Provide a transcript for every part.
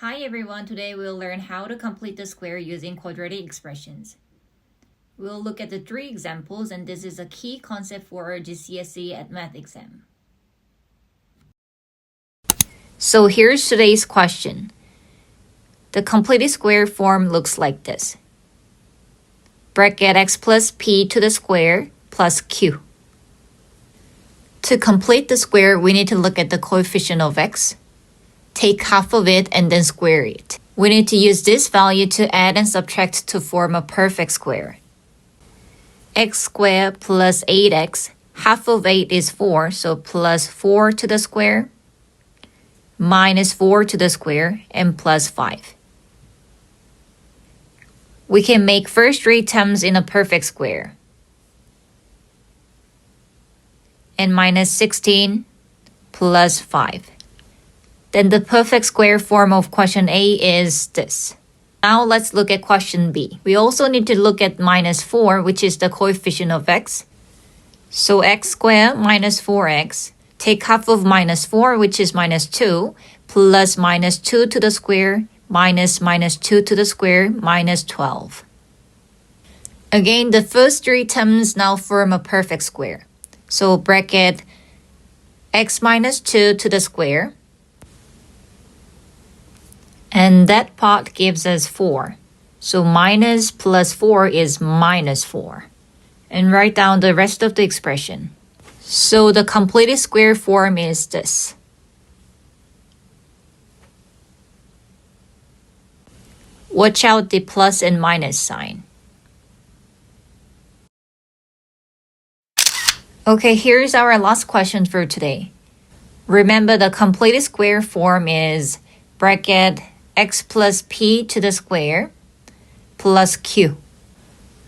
Hi everyone, today we'll learn how to complete the square using quadratic expressions. We'll look at the 3 examples, and this is a key concept for our GCSE Add Maths exam. So here's today's question. The completed square form looks like this. Bracket x plus p to the square plus q. To complete the square, we need to look at the coefficient of x. Take half of it and then square it. We need to use this value to add and subtract to form a perfect square. X squared plus 8x, half of 8 is 4, so plus 4 to the square, minus 4 to the square, and plus 5. We can make first 3 terms in a perfect square. And minus 16 plus 5. Then the perfect square form of question A is this. Now let's look at question B. We also need to look at minus 4, which is the coefficient of x. So x squared minus 4x. Take half of minus 4, which is minus 2, plus minus 2 to the square, minus minus 2 to the square, minus 12. Again, the first 3 terms now form a perfect square. So bracket x minus 2 to the square. And that part gives us 4. So minus plus 4 is minus 4. And write down the rest of the expression. So the completed square form is this. Watch out the plus and minus sign. Okay, here's our last question for today. Remember, the completed square form is bracket x plus p to the square plus q.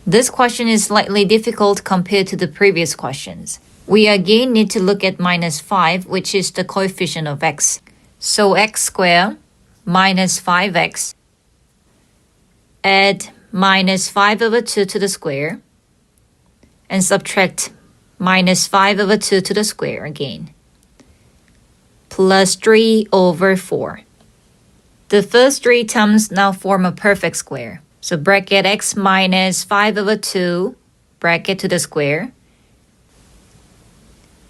This question is slightly difficult compared to the previous questions. We again need to look at minus 5, which is the coefficient of x. So x squared minus 5x. Add minus 5 over 2 to the square. And subtract minus 5 over 2 to the square again. Plus 3 over 4. The first 3 terms now form a perfect square. So bracket x minus 5 over 2, bracket to the square.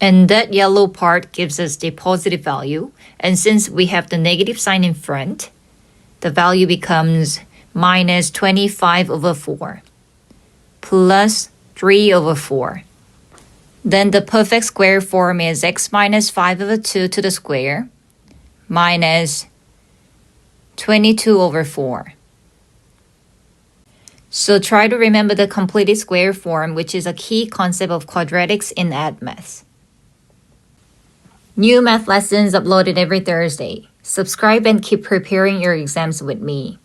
And that yellow part gives us the positive value. And since we have the negative sign in front, the value becomes minus 25 over 4, plus 3 over 4. Then the perfect square form is x minus 5 over 2 to the square, minus 22 over 4. So try to remember the completed square form, which is a key concept of quadratics in Add Maths. New math lessons uploaded every Thursday. Subscribe and keep preparing your exams with me.